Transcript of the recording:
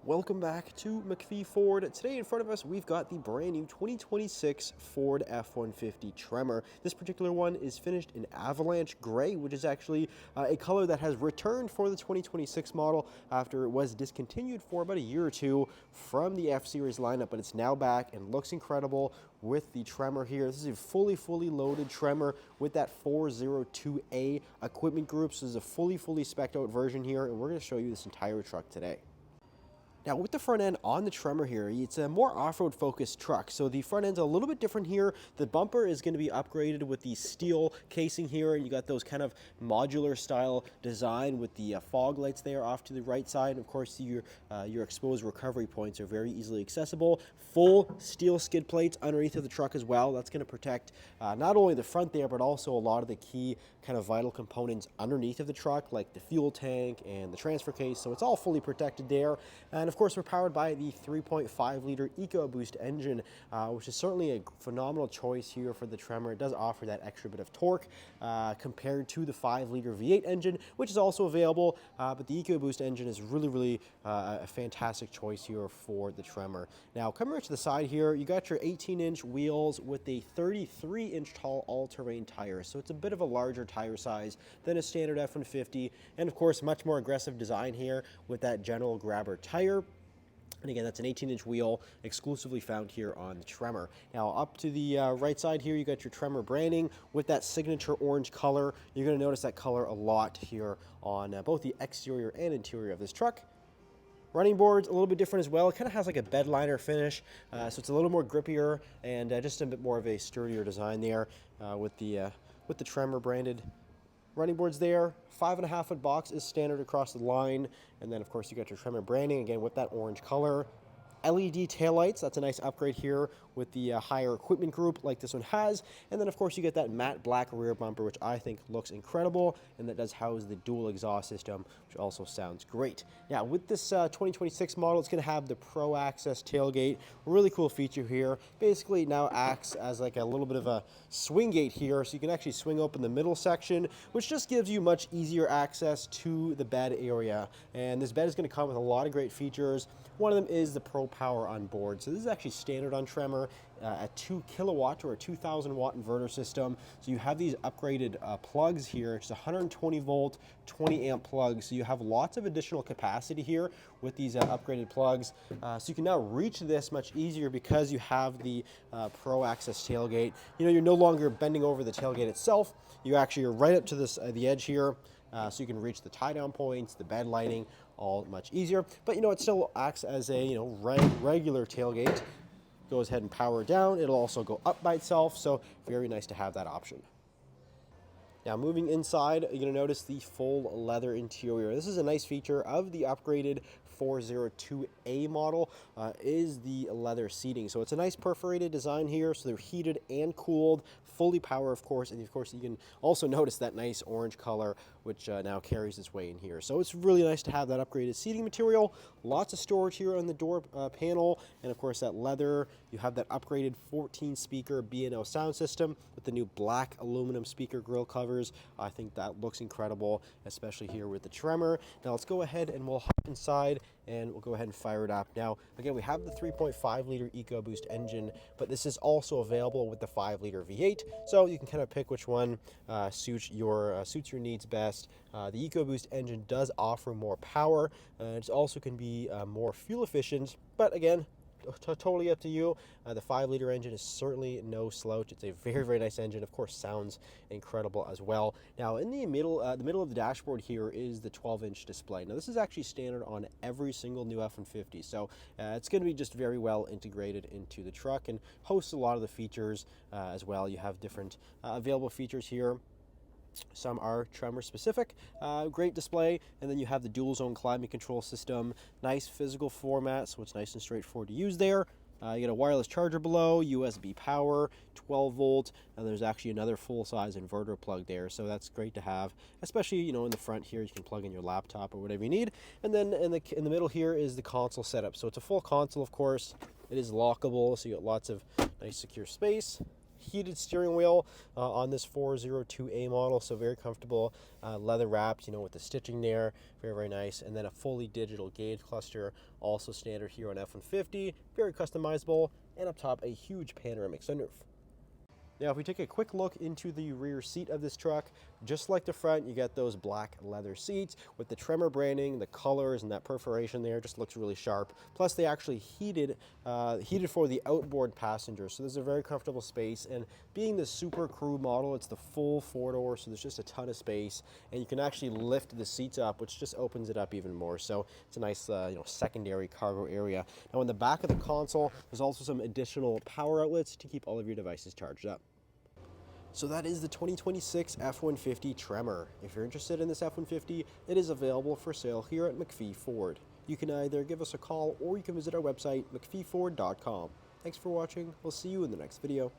Welcome back to McPhee Ford. Today in front of us, we've got the brand new 2026 Ford F-150 Tremor. This particular one is finished in Avalanche Gray, which is actually a color that has returned for the 2026 model after it was discontinued for about a year or two from the F-Series lineup, but it's now back and looks incredible with the Tremor here. This is a fully loaded Tremor with that 402A equipment group. So this is a fully spec'd out version here, and we're going to show you this entire truck today. Now with the front end on the Tremor here, it's a more off-road focused truck. So the front end's a little bit different here. The bumper is going to be upgraded with the steel casing here, and you got those kind of modular style design with the fog lights there off to the right side. And of course, your exposed recovery points are very easily accessible. Full steel skid plates underneath of the truck as well. That's going to protect not only the front there, but also a lot of the key kind of vital components underneath of the truck, like the fuel tank and the transfer case. So it's all fully protected there. And of course, we're powered by the 3.5 liter EcoBoost engine, which is certainly a phenomenal choice here for the Tremor. It does offer that extra bit of torque compared to the 5 liter V8 engine, which is also available, but the EcoBoost engine is really a fantastic choice here for the Tremor. Now, coming right to the side here, you got your 18-inch wheels with a 33-inch tall all-terrain tire, so it's a bit of a larger tire size than a standard F-150, and of course, much more aggressive design here with that general grabber tire. And again, that's an 18-inch wheel exclusively found here on the Tremor. Now, up to the right side here, you got your Tremor branding with that signature orange color. You're going to notice that color a lot here on both the exterior and interior of this truck. Running boards, a little bit different as well. It kind of has like a bed liner finish, so it's a little more grippier and just a bit more of a sturdier design there with the Tremor branded running boards there. 5.5 foot box is standard across the line. And then of course you got your Tremor branding again with that orange color. LED taillights, that's a nice upgrade here with the higher equipment group like this one has. And then of course you get that matte black rear bumper, which I think looks incredible, and that does house the dual exhaust system, which also sounds great. Now with this 2026 model, it's going to have the Pro Access tailgate. Really cool feature here. Basically now acts as like a little bit of a swing gate here, so you can actually swing open the middle section, which just gives you much easier access to the bed area. And this bed is going to come with a lot of great features. One of them is the Pro Power on board. So this is actually standard on Tremor, a 2 kilowatt or a 2,000 watt inverter system. So you have these upgraded plugs here. It's 120 volt, 20 amp plugs. So you have lots of additional capacity here with these upgraded plugs. So you can now reach this much easier because you have the Pro Access tailgate. You know, you're no longer bending over the tailgate itself. You actually are right up to this the edge here. So you can reach the tie-down points, the bed lighting, all much easier. But you know, it still acts as a regular tailgate. Goes ahead and power down. It'll also go up by itself. So very nice to have that option. Now moving inside, you're going to notice the full leather interior. This is a nice feature of the upgraded 402A model is the leather seating. So it's a nice perforated design here. So they're heated and cooled, fully power, of course. And of course, you can also notice that nice orange color, which now carries its way in here. So it's really nice to have that upgraded seating material. Lots of storage here on the door panel. And of course, that leather, you have that upgraded 14 speaker B&O sound system with the new black aluminum speaker grille covers. I think that looks incredible, especially here with the Tremor. Now let's go ahead and we'll hop inside and we'll go ahead and fire it up. Now, again, we have the 3.5 liter EcoBoost engine, but this is also available with the 5 liter V8. So you can kind of pick which one suits your needs best. The EcoBoost engine does offer more power. It also can be more fuel efficient, but again, totally up to you. The 5 liter engine is certainly no slouch. It's a very nice engine. Of course, sounds incredible as well. Now, in the middle of the dashboard here is the 12-inch display. Now, this is actually standard on every single new F-150, so it's going to be just very well integrated into the truck and hosts a lot of the features as well. You have different available features here. Some are Tremor specific, great display, and then you have the dual zone climate control system, nice physical format, so it's nice and straightforward to use there. You get a wireless charger below, USB power, 12 volt, and there's actually another full-size inverter plug there, so that's great to have, especially in the front here. You can plug in your laptop or whatever you need. And then in the middle here is the console setup. So it's a full console, of course. It is lockable, so you got lots of nice secure space. heated steering wheel on this 402A model, so very comfortable, leather wrapped, with the stitching there, very, very nice. And then a fully digital gauge cluster, also standard here on F-150, very customizable, and up top a huge panoramic sunroof. Now, if we take a quick look into the rear seat of this truck, just like the front, you get those black leather seats with the Tremor branding, the colors, and that perforation there just looks really sharp. Plus, they actually heated for the outboard passengers, so there's a very comfortable space. And being the Super Crew model, it's the full four-door, so there's just a ton of space, and you can actually lift the seats up, which just opens it up even more. So it's a nice, secondary cargo area. Now, in the back of the console, there's also some additional power outlets to keep all of your devices charged up. So that is the 2026 F-150 Tremor. If you're interested in this F-150, it is available for sale here at McPhee Ford. You can either give us a call or you can visit our website, mcpheeford.com. Thanks for watching. We'll see you in the next video.